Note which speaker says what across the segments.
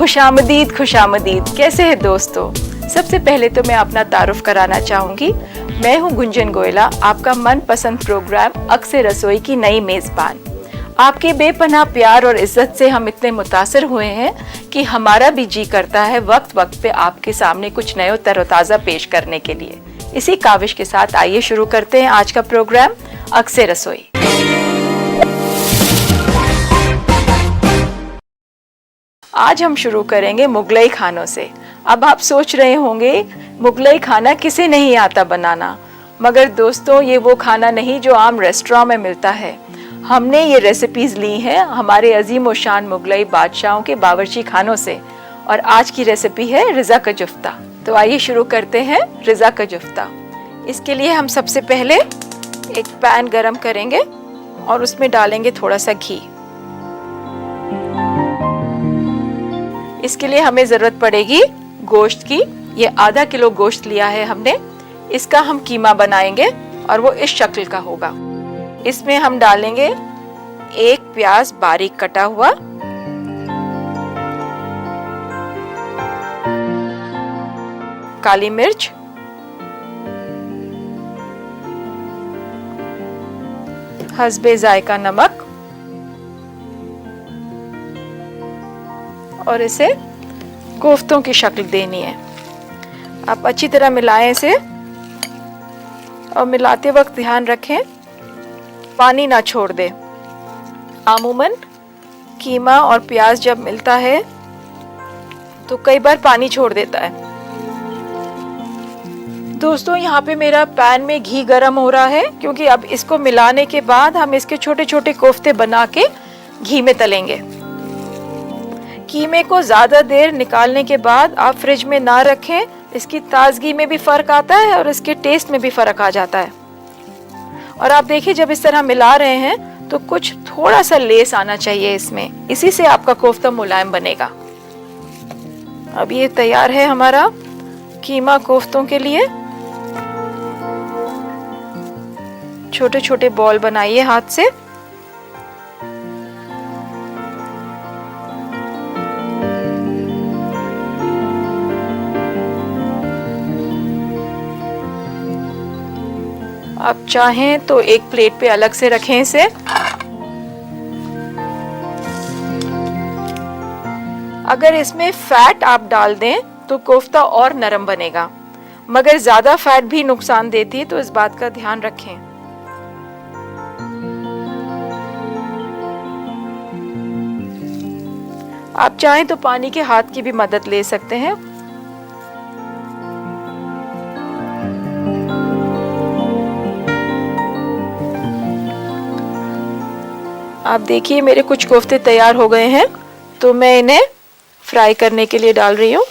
Speaker 1: खुशामदीद खुशामदीद। कैसे हैं दोस्तों? सबसे पहले तो मैं अपना तारुफ कराना चाहूँगी। मैं हूँ गुंजन गोयला, आपका मनपसंद प्रोग्राम अक्से रसोई की नई मेज़बान। आपके बेपनाह प्यार और इज्जत से हम इतने मुतासिर हुए हैं कि हमारा भी जी करता है वक्त वक्त पे आपके सामने कुछ नया तरोताज़ा पेश करने के लिए। इसी काविश के साथ आइए शुरू करते हैं आज का प्रोग्राम अक्से रसोई। आज हम शुरू करेंगे मुगलई खानों से। अब आप सोच रहे होंगे मुगलई खाना किसे नहीं आता बनाना, मगर दोस्तों ये वो खाना नहीं जो आम रेस्टोरेंट में मिलता है। हमने ये रेसिपीज ली हैं हमारे अजीम व शान मुगलई बादशाहों के बावर्ची खानों से, और आज की रेसिपी है रिज़ा का जुफ्ता। तो आइए शुरू करते हैं रिज़ा का जुफ्ता। इसके लिए हम सबसे पहले एक पैन गरम करेंगे और उसमें डालेंगे थोड़ा सा घी। इसके लिए हमें ज़रूरत पड़ेगी गोश्त की। ये आधा किलो गोश्त लिया है हमने। इसका हम कीमा बनाएंगे और वो इस शक्ल का होगा। इसमें हम डालेंगे एक प्याज बारीक कटा हुआ, काली मिर्च, हस्बे जायका नमक, और इसे कोफ्तों की शक्ल देनी है। आप अच्छी तरह मिलाएं इसे, और मिलाते वक्त ध्यान रखें पानी ना छोड़ दे। आमूमन कीमा और प्याज जब मिलता है तो कई बार पानी छोड़ देता है। दोस्तों यहाँ पे मेरा पैन में घी गरम हो रहा है, क्योंकि अब इसको मिलाने के बाद हम इसके छोटे छोटे कोफ्ते बना के घी में तलेंगे। कीमे को ज़्यादा देर निकालने के बाद आप फ्रिज में ना रखें, इसकी ताजगी में भी फ़र्क आता है और इसके टेस्ट में भी फ़र्क आ जाता है। और आप देखिए जब इस तरह मिला रहे हैं तो कुछ थोड़ा सा लेस आना चाहिए इसमें, इसी से आपका कोफ्ता मुलायम बनेगा। अब ये तैयार है हमारा कीमा कोफ्तों के लिए। छोटे छोटे बॉल बनाइए हाथ से। आप चाहें तो एक प्लेट पे अलग से रखें इसे। अगर इसमें फैट आप डाल दें तो कोफ्ता और नरम बनेगा, मगर ज्यादा फैट भी नुकसान देती है, तो इस बात का ध्यान रखें। आप चाहें तो पानी के हाथ की भी मदद ले सकते हैं। आप देखिए मेरे कुछ कोफ्ते तैयार हो गए हैं, तो मैं इन्हें फ्राई करने के लिए डाल रही हूँ।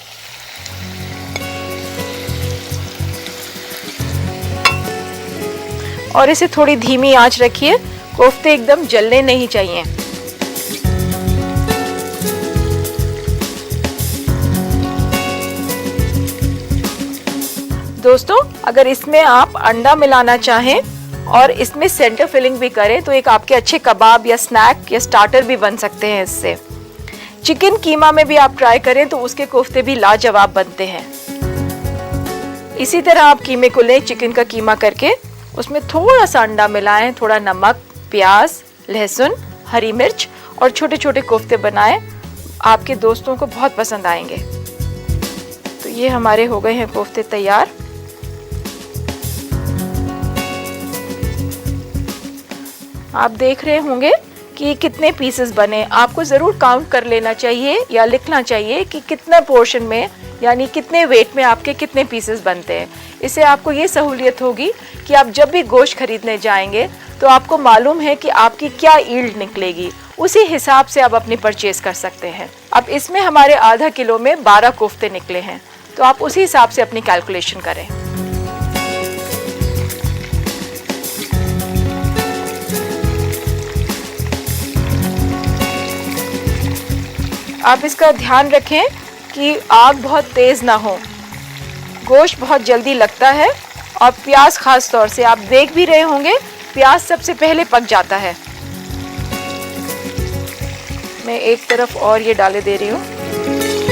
Speaker 1: और इसे थोड़ी धीमी आंच रखिए, कोफ्ते एकदम जलने नहीं चाहिए। दोस्तों अगर इसमें आप अंडा मिलाना चाहें और इसमें सेंटर फिलिंग भी करें तो एक आपके अच्छे कबाब या स्नैक या स्टार्टर भी बन सकते हैं इससे। चिकन कीमा में भी आप ट्राई करें तो उसके कोफ्ते भी लाजवाब बनते हैं। इसी तरह आप कीमे को लें, चिकन का कीमा करके उसमें थोड़ा सा अंडा मिलाएं, थोड़ा नमक, प्याज, लहसुन, हरी मिर्च और छोटे छोटे कोफ्ते बनाएं। आपके दोस्तों को बहुत पसंद आएंगे। तो ये हमारे हो गए हैं कोफ्ते तैयार। आप देख रहे होंगे कि कितने पीसेस बने। आपको ज़रूर काउंट कर लेना चाहिए या लिखना चाहिए कि कितना पोर्शन में, यानी कितने वेट में आपके कितने पीसेस बनते हैं। इससे आपको ये सहूलियत होगी कि आप जब भी गोश्त खरीदने जाएंगे तो आपको मालूम है कि आपकी क्या ईल्ड निकलेगी, उसी हिसाब से आप अपनी परचेज कर सकते हैं। अब इसमें हमारे आधा किलो में 12 कोफ्ते निकले हैं, तो आप उसी हिसाब से अपनी कैलकुलेशन करें। आप इसका ध्यान रखें कि आग बहुत तेज़ ना हो। गोश्त बहुत जल्दी लगता है और प्याज खास तौर से आप देख भी रहे होंगे, प्याज सबसे पहले पक जाता है। मैं एक तरफ और ये डाले दे रही हूँ।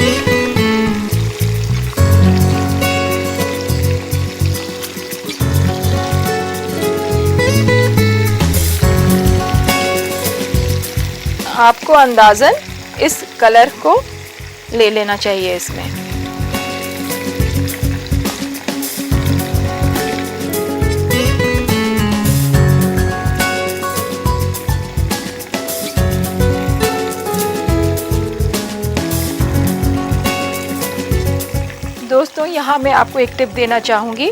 Speaker 1: आपको अंदाज़न इस कलर को ले लेना चाहिए इसमें। दोस्तों, यहाँ मैं आपको एक टिप देना चाहूँगी।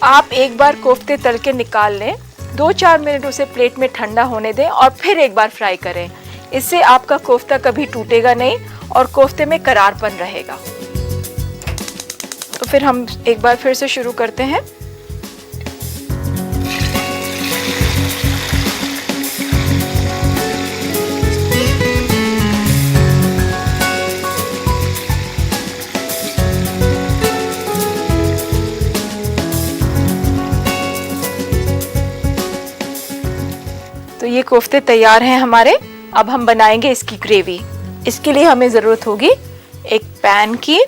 Speaker 1: आप एक बार कोफ्ते तल के निकाल लें, 2-4 मिनट उसे प्लेट में ठंडा होने दें और फिर एक बार फ्राई करें। इससे आपका कोफ्ता कभी टूटेगा नहीं और कोफ्ते में करारपन रहेगा। तो फिर हम एक बार फिर से शुरू करते हैं। तो ये कोफ्ते तैयार हैं हमारे। अब हम बनाएंगे इसकी ग्रेवी। इसके लिए हमें ज़रूरत होगी एक पैन की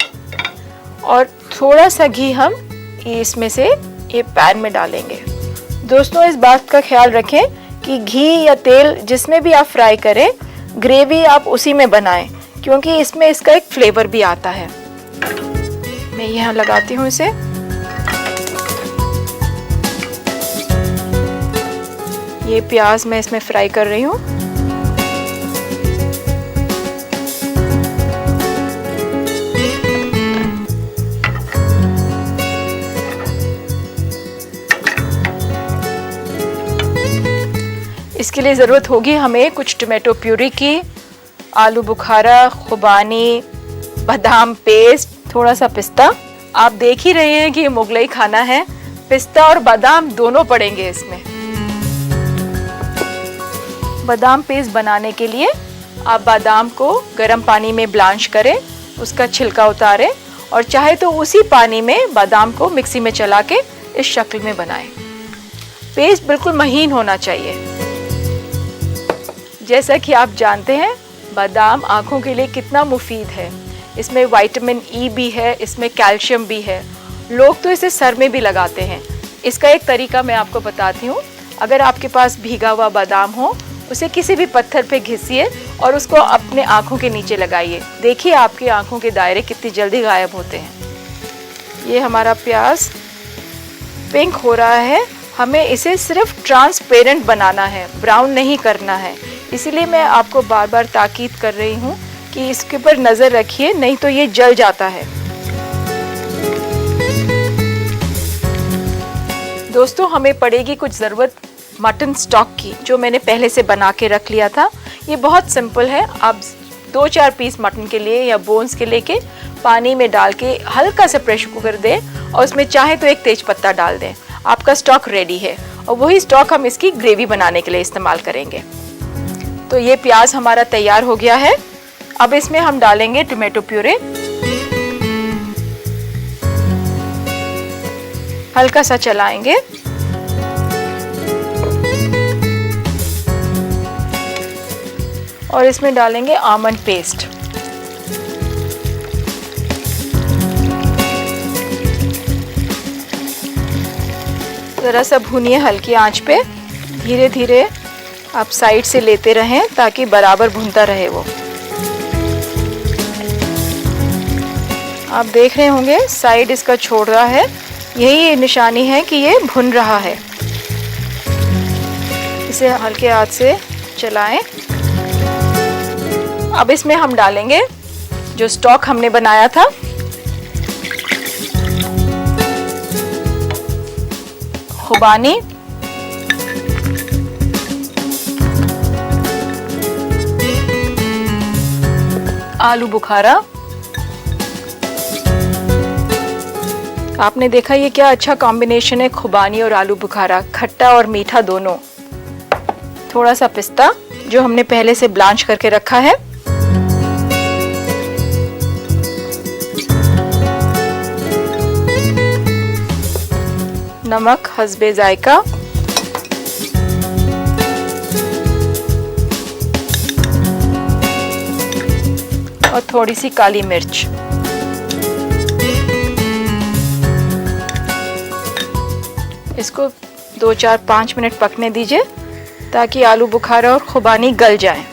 Speaker 1: और थोड़ा सा घी हम इसमें से ये पैन में डालेंगे। दोस्तों, इस बात का ख्याल रखें कि घी या तेल जिसमें भी आप फ्राई करें, ग्रेवी आप उसी में बनाएं, क्योंकि इसमें इसका एक फ्लेवर भी आता है। मैं यहाँ लगाती हूँ इसे। ये प्याज मैं इसमें फ्राई कर रही हूँ। इसके लिए ज़रूरत होगी हमें कुछ टमाटो प्यूरी की, आलू बुखारा, खुबानी, बादाम पेस्ट, थोड़ा सा पिस्ता। आप देख ही रहे हैं कि ये मुगलई खाना है, पिस्ता और बादाम दोनों पड़ेंगे इसमें। बादाम पेस्ट बनाने के लिए आप बादाम को गर्म पानी में ब्लांच करें, उसका छिलका उतारें और चाहे तो उसी पानी में बादाम को मिक्सी में चला के इस शक्ल में बनाएं। पेस्ट बिल्कुल महीन होना चाहिए। जैसा कि आप जानते हैं, बादाम आँखों के लिए कितना मुफीद है। इसमें विटामिन ई भी है, इसमें कैल्शियम भी है। लोग तो इसे सर में भी लगाते हैं। इसका एक तरीका मैं आपको बताती हूँ। अगर आपके पास भीगा हुआ बादाम हो, उसे किसी भी पत्थर पे घिसिए और उसको अपने आँखों के नीचे लगाइए। देखिए आपकी आँखों के दायरे कितनी जल्दी गायब होते हैं। ये हमारा प्याज पिंक हो रहा है। हमें इसे सिर्फ ट्रांसपेरेंट बनाना है, ब्राउन नहीं करना है। इसीलिए मैं आपको बार बार ताकीद कर रही हूँ कि इसके ऊपर नज़र रखिए, नहीं तो ये जल जाता है। दोस्तों, हमें पड़ेगी कुछ ज़रूरत मटन स्टॉक की, जो मैंने पहले से बना के रख लिया था। ये बहुत सिंपल है। आप 2-4 पीस मटन के लिए या बोन्स के लेके पानी में डाल के हल्का सा प्रेशर कुकर दें और उसमें चाहे तो एक तेज पत्ता डाल दें। आपका स्टॉक रेडी है और वही स्टॉक हम इसकी ग्रेवी बनाने के लिए इस्तेमाल करेंगे। तो ये प्याज हमारा तैयार हो गया है। अब इसमें हम डालेंगे टमाटो प्यूरे, हल्का सा चलाएंगे और इसमें डालेंगे आमंड पेस्ट। ज़रा सा भूनिए हल्की आंच पे। धीरे धीरे आप साइड से लेते रहें ताकि बराबर भुनता रहे वो। आप देख रहे होंगे साइड इसका छोड़ रहा है, यही निशानी है कि ये भुन रहा है। इसे हल्के हाथ से चलाएं। अब इसमें हम डालेंगे जो स्टॉक हमने बनाया था। खुबानी, आलू बुखारा। आपने देखा ये क्या अच्छा कॉम्बिनेशन है, खुबानी और आलू बुखारा, खट्टा और मीठा दोनों। थोड़ा सा पिस्ता जो हमने पहले से ब्लांच करके रखा है। नमक हस्बे जायका, और थोड़ी सी काली मिर्च। इसको 2-4-5 मिनट पकने दीजिए ताकि आलू बुखारा और खुबानी गल जाए।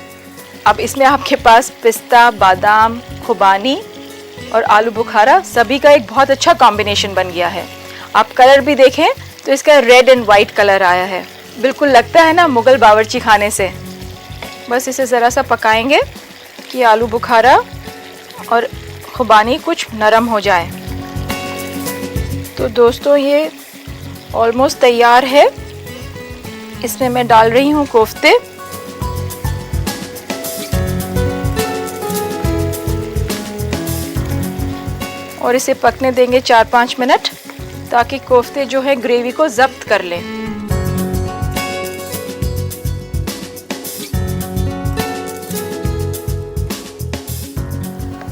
Speaker 1: अब इसमें आपके पास पिस्ता, बादाम, खुबानी और आलू बुखारा सभी का एक बहुत अच्छा कॉम्बिनेशन बन गया है। आप कलर भी देखें तो इसका रेड एंड वाइट कलर आया है, बिल्कुल लगता है ना मुगल बावर्ची खाने से। बस इसे ज़रा सा पकाएंगे कि आलू बुखारा और खुबानी कुछ नरम हो जाए। तो दोस्तों ये ऑलमोस्ट तैयार है। इसमें मैं डाल रही हूँ कोफ्ते। और इसे पकने देंगे 4-5 मिनट ताकि कोफ्ते जो है ग्रेवी को जब्त कर लें।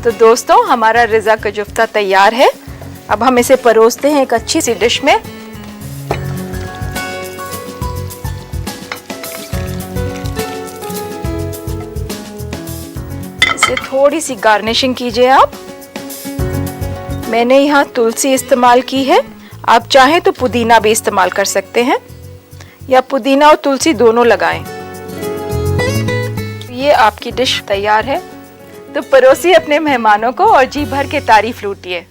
Speaker 1: तो दोस्तों हमारा रिज़ा का जुफ्ता तैयार है। अब हम इसे परोसते हैं एक अच्छी सी डिश में। इसे थोड़ी सी गार्निशिंग कीजिए आप। मैंने यहाँ तुलसी इस्तेमाल की है, आप चाहें तो पुदीना भी इस्तेमाल कर सकते हैं या पुदीना और तुलसी दोनों लगाएं। ये आपकी डिश तैयार है। तो परोसिए अपने मेहमानों को और जी भर के तारीफ लूटिए।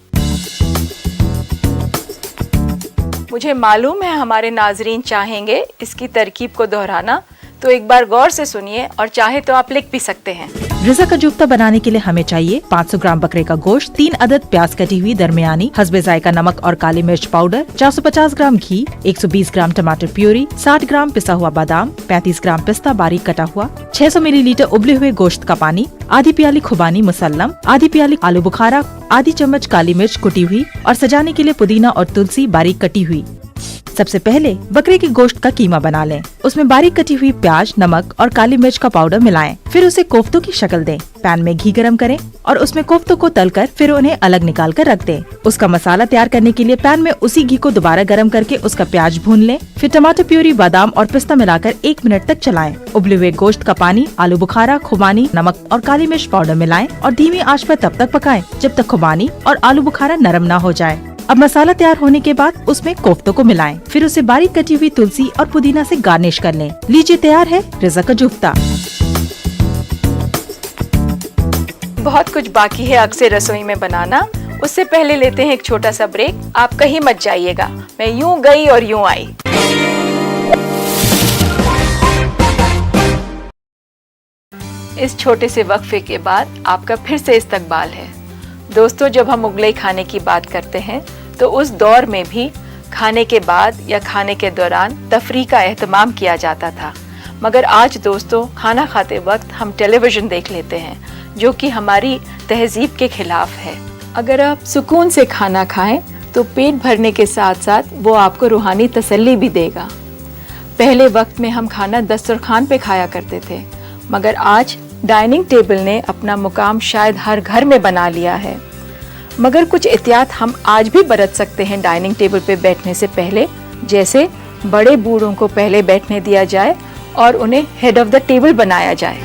Speaker 1: मुझे मालूम है हमारे नाजरीन चाहेंगे इसकी तरकीब को दोहराना, तो एक बार गौर से सुनिए और चाहे तो आप लिख भी सकते हैं।
Speaker 2: रिज़ा का जुफ्ता बनाने के लिए हमें चाहिए 500 ग्राम बकरे का गोश्त, 3 अदद प्याज कटी हुई दरमियानी, हस्बे जायका नमक और काली मिर्च पाउडर, 450 ग्राम घी, 120 ग्राम टमाटर प्यूरी, 60 ग्राम पिसा हुआ बादाम, 35 ग्राम पिस्ता बारीक कटा हुआ, 600 मिलीलीटर उबले हुए गोश्त का पानी, आधी प्याली खुबानी मुसल्लम, आधी प्याली आलू बुखारा, आधी चम्मच काली मिर्च कुटी हुई और सजाने के लिए पुदीना और तुलसी बारीक कटी हुई। सबसे पहले बकरे के गोश्त का कीमा बना लें। उसमें बारीक कटी हुई प्याज, नमक और काली मिर्च का पाउडर मिलाएं। फिर उसे कोफ्तों की शक्ल दें। पैन में घी गरम करें और उसमें कोफ्तों को तलकर फिर उन्हें अलग निकाल कर रख दें। उसका मसाला तैयार करने के लिए पैन में उसी घी को दोबारा गरम करके उसका प्याज भून लें। फिर टमाटर प्यूरी, बादाम और पिस्ता मिलाकर 1 मिनट तक चलाएं। उबले हुए गोश्त का पानी, आलू बुखारा, खुबानी, नमक और काली मिर्च पाउडर मिलाएं और धीमी आंच पर तब तक पकाएं जब तक खुबानी और आलू बुखारा नरम न हो जाए। अब मसाला तैयार होने के बाद उसमें कोफ्तों को मिलाएं। फिर उसे बारीक कटी हुई तुलसी और पुदीना से गार्निश कर लें। लीजिए तैयार है रिज़ा का जुफ्ता।
Speaker 1: बहुत कुछ बाकी है अक्सर रसोई में बनाना, उससे पहले लेते हैं एक छोटा सा ब्रेक। आप कहीं मत जाइएगा, मैं यूं गई और यूं आई। इस छोटे से वक्फे के बाद आपका फिर से इस्तकबाल है। दोस्तों जब हम मुगलई खाने की बात करते हैं तो उस दौर में भी खाने के बाद या खाने के दौरान तफरीह का एहतमाम किया जाता था, मगर आज दोस्तों खाना खाते वक्त हम टेलीविज़न देख लेते हैं, जो कि हमारी तहजीब के खिलाफ है। अगर आप सुकून से खाना खाएं तो पेट भरने के साथ साथ वो आपको रूहानी तसल्ली भी देगा। पहले वक्त में हम खाना दस्तरखान पे खाया करते थे, मगर आज डाइनिंग टेबल ने अपना मुकाम शायद हर घर में बना लिया है। मगर कुछ एहतियात हम आज भी बरत सकते हैं डाइनिंग टेबल पे बैठने से पहले, जैसे बड़े बूढ़ों को पहले बैठने दिया जाए और उन्हें हेड ऑफ द टेबल बनाया जाए।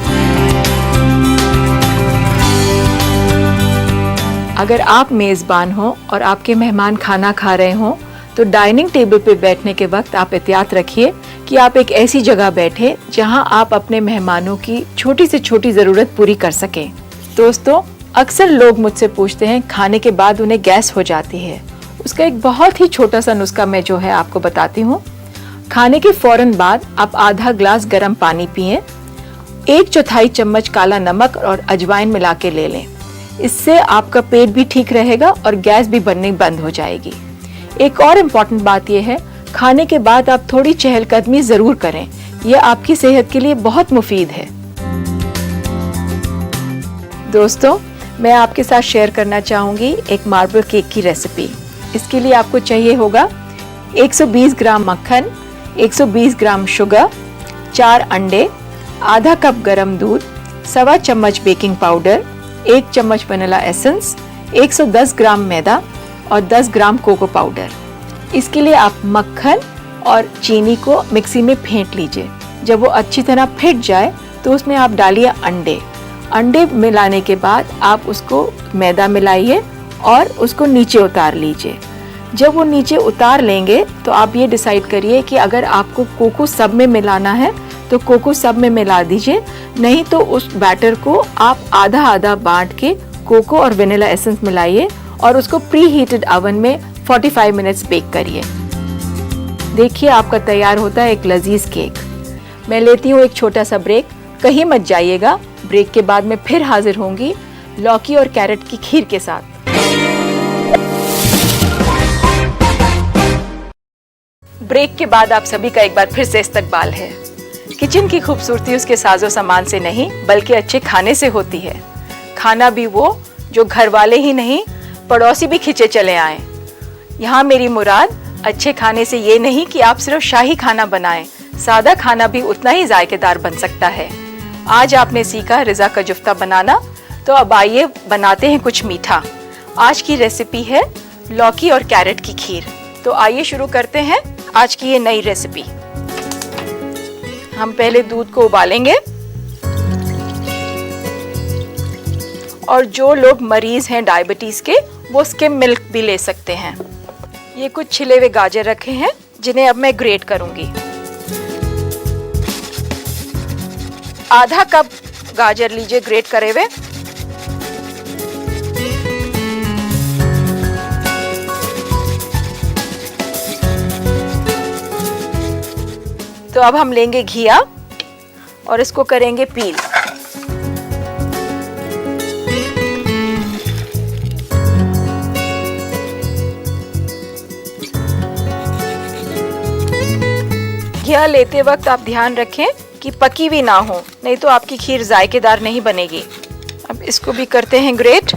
Speaker 1: अगर आप मेज़बान हो और आपके मेहमान खाना खा रहे हों तो डाइनिंग टेबल पे बैठने के वक्त आप एहतियात रखिए कि आप एक ऐसी जगह बैठे जहां आप अपने मेहमानों की छोटी से छोटी ज़रूरत पूरी कर सकें। दोस्तों अक्सर लोग मुझसे पूछते हैं खाने के बाद उन्हें गैस हो जाती है। उसका एक बहुत ही छोटा सा नुस्खा मैं जो है आपको बताती हूँ। खाने के फौरन बाद आप आधा ग्लास गर्म पानी पिएं, 1/4 चम्मच काला नमक और अजवाइन मिला के ले लें। इससे आपका पेट भी ठीक रहेगा और गैस भी बननी बंद हो जाएगी। एक और इम्पॉर्टेंट बात यह है, खाने के बाद आप थोड़ी चहलकदमी जरूर करें, यह आपकी सेहत के लिए बहुत मुफीद है। दोस्तों मैं आपके साथ शेयर करना चाहूँगी एक मार्बल केक की रेसिपी। इसके लिए आपको चाहिए होगा 120 ग्राम मक्खन, 120 ग्राम शुगर, 4 अंडे, आधा कप गरम दूध, 1.25 चम्मच बेकिंग पाउडर, 1 चम्मच वनीला एसेंस, 110 ग्राम मैदा और 10 ग्राम कोको पाउडर। इसके लिए आप मक्खन और चीनी को मिक्सी में फेंट लीजिए। जब वो अच्छी तरह फेंट जाए तो उसमें आप डालिए अंडे। अंडे मिलाने के बाद आप उसको मैदा मिलाइए और उसको नीचे उतार लीजिए। जब वो नीचे उतार लेंगे तो आप ये डिसाइड करिए कि अगर आपको कोको सब में मिलाना है तो कोको सब में मिला दीजिए, नहीं तो उस बैटर को आप आधा आधा बांट के कोको और वेनिला एसेंस मिलाइए और उसको प्री हीटेड ओवन में 45 मिनट्स बेक करिए। देखिए आपका तैयार होता है एक लजीज केक। मैं लेती हूँ एक छोटा सा ब्रेक, कहीं मत जाइएगा। ब्रेक के बाद मैं फिर हाजिर होंगी लौकी और कैरेट की खीर के साथ। ब्रेक के बाद आप सभी का एक बार फिर से इस्तकबाल है। किचन की खूबसूरती उसके साजो सामान से नहीं बल्कि अच्छे खाने से होती है। खाना भी वो जो घर वाले ही नहीं पड़ोसी भी खिंचे चले आए। यहाँ मेरी मुराद अच्छे खाने से ये नहीं कि आप सिर्फ शाही खाना बनाएं, सादा खाना भी उतना ही जायकेदार बन सकता है। आज आपने सीखा रिजा का जुफ्ता बनाना, तो अब आइए बनाते हैं कुछ मीठा। आज की रेसिपी है लौकी और कैरेट की खीर। तो आइए शुरू करते हैं आज की ये नई रेसिपी। हम पहले दूध को उबालेंगे और जो लोग मरीज हैं डायबिटीज के वो स्किम मिल्क भी ले सकते हैं। ये कुछ छिले हुए गाजर रखे हैं जिन्हें अब मैं ग्रेट करूंगी। आधा कप गाजर लीजिए ग्रेट करे हुए। तो अब हम लेंगे घिया और इसको करेंगे पील। घिया लेते वक्त आप ध्यान रखें कि पकी भी ना हो, नहीं तो आपकी खीर जायकेदार नहीं बनेगी। अब इसको भी करते हैं ग्रेट।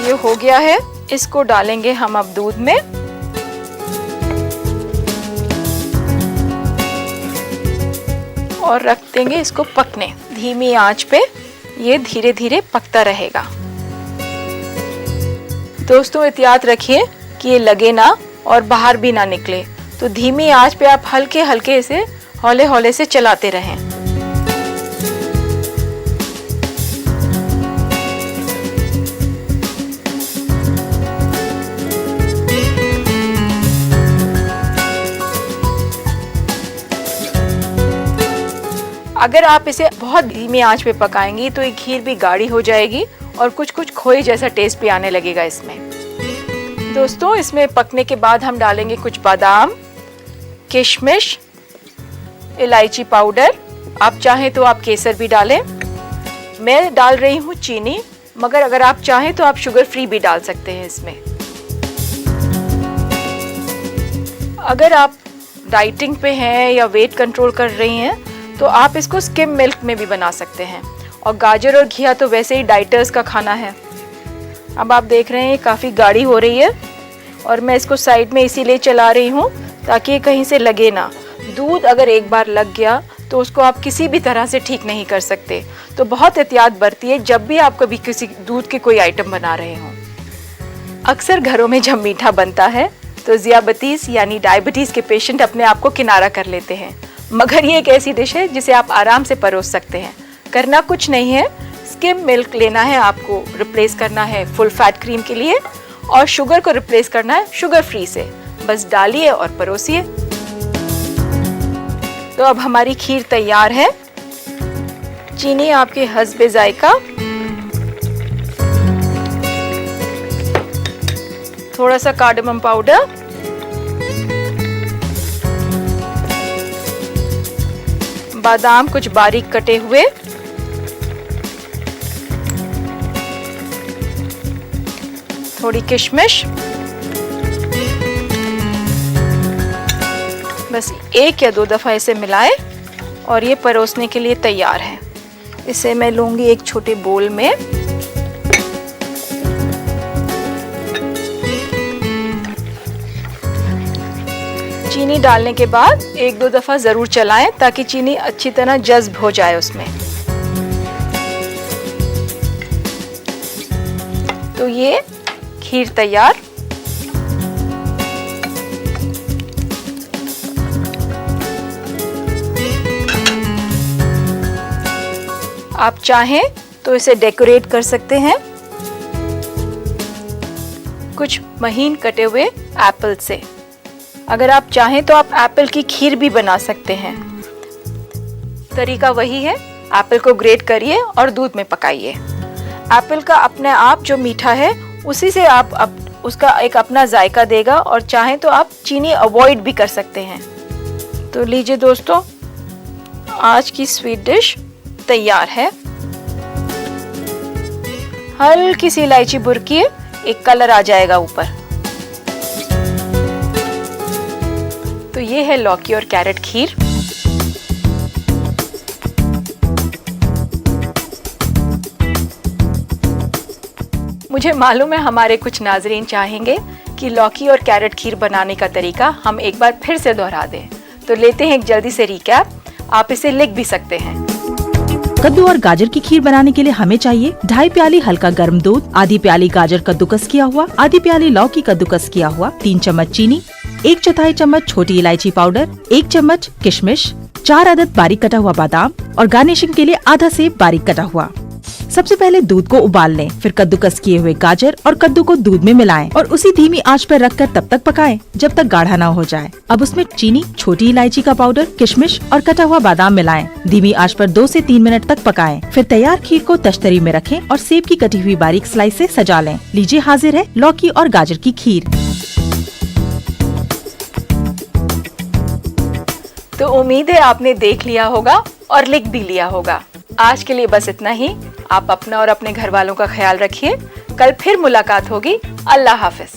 Speaker 1: ये हो गया है, इसको डालेंगे हम अब दूध में। और रख देंगे इसको पकने धीमी आंच पे। ये धीरे धीरे पकता रहेगा। दोस्तों एहतियात रखिए कि ये लगे ना और बाहर भी ना निकले, तो धीमी आंच पे आप हल्के हल्के इसे हौले हौले से चलाते रहें। अगर आप इसे बहुत धीमी आंच पे पकाएंगी तो ये खीर भी गाढ़ी हो जाएगी और कुछ कुछ खोए जैसा टेस्ट भी आने लगेगा इसमें। दोस्तों इसमें पकने के बाद हम डालेंगे कुछ बादाम, किशमिश, इलायची पाउडर। आप चाहें तो आप केसर भी डालें। मैं डाल रही हूँ चीनी, मगर अगर आप चाहें तो आप शुगर फ्री भी डाल सकते हैं इसमें। अगर आप डाइटिंग पे हैं या वेट कंट्रोल कर रही हैं तो आप इसको स्किम मिल्क में भी बना सकते हैं। और गाजर और घिया तो वैसे ही डाइटर्स का खाना है। अब आप देख रहे हैं काफ़ी गाढ़ी हो रही है और मैं इसको साइड में इसीलिए चला रही हूँ ताकि कहीं से लगे ना। दूध अगर एक बार लग गया तो उसको आप किसी भी तरह से ठीक नहीं कर सकते। तो बहुत एहतियात बरतिए जब भी आप कभी किसी दूध के कोई आइटम बना रहे हों। अक्सर घरों में जब मीठा बनता है तो ज़ियाबतीस यानी डायबिटीज़ के पेशेंट अपने आप को किनारा कर लेते हैं, मगर ये एक ऐसी डिश है जिसे आप आराम से परोस सकते हैं। करना कुछ नहीं है, स्किम मिल्क लेना है आपको, रिप्लेस करना है फुल फैट क्रीम के लिए और शुगर को रिप्लेस करना है शुगर फ्री से। बस डालिए और परोसिए। तो अब हमारी खीर तैयार है। चीनी आपके हस्बे जायका, थोड़ा सा कार्डमम पाउडर, बादाम कुछ बारीक कटे हुए, थोड़ी किशमिश। बस एक या दो दफा इसे मिलाएं और ये परोसने के लिए तैयार है। इसे मैं लूंगी एक छोटे बोल में। चीनी डालने के बाद एक दो दफा जरूर चलाएं ताकि चीनी अच्छी तरह जज्ब हो जाए उसमें। तो ये खीर तैयार। आप चाहें तो इसे डेकोरेट कर सकते हैं। कुछ महीन कटे हुए एप्पल से। अगर आप चाहें तो आप एप्पल की खीर भी बना सकते हैं। तरीका वही है, एप्पल को ग्रेट करिए और दूध में पकाइए। एप्पल का अपने आप जो मीठा है उसी से आप उसका एक अपना जायका देगा, और चाहें तो आप चीनी अवॉइड भी कर सकते हैं। तो लीजिए दोस्तों, आज की स्वीट डिश तैयार है। हल्की सी इलायची बुरकिए, एक कलर आ जाएगा ऊपर। तो ये है लौकी और कैरेट खीर। मुझे मालूम है हमारे कुछ नाजरीन चाहेंगे कि लौकी और कैरेट खीर बनाने का तरीका हम एक बार फिर से दोहरा दें, तो लेते हैं एक जल्दी से रिकैप। आप इसे लिख भी सकते हैं।
Speaker 2: कद्दू और गाजर की खीर बनाने के लिए हमें चाहिए 2.5 प्याली हल्का गर्म दूध, आधी प्याली गाजर कद्दूकस किया हुआ, आधी प्याली लौकी कद्दूकस किया हुआ, 3 चम्मच चीनी, 1/4 चम्मच छोटी इलायची पाउडर, 1 चम्मच किशमिश, 4 अदद बारीक कटा हुआ बादाम और गार्निशिंग के लिए आधा सेब बारीक कटा हुआ। सबसे पहले दूध को उबाल लें, फिर कद्दूकस किए हुए गाजर और कद्दू को दूध में मिलाएं और उसी धीमी आंच पर रखकर तब तक पकाएं जब तक गाढ़ा ना हो जाए। अब उसमें चीनी, छोटी इलायची का पाउडर, किशमिश और कटा हुआ बादाम मिलाएं। धीमी आंच पर 2 से 3 मिनट तक पकाएं। फिर तैयार खीर को तश्तरी में रखें और सेब की कटी हुई बारीक स्लाइस से सजा लें। लीजिए, हाजिर है लौकी और गाजर की खीर।
Speaker 1: तो उम्मीद है आपने देख लिया होगा और लिख भी लिया होगा। आज के लिए बस इतना ही। आप अपना और अपने घर वालों का ख्याल रखिए। कल फिर मुलाकात होगी। अल्लाह हाफिज।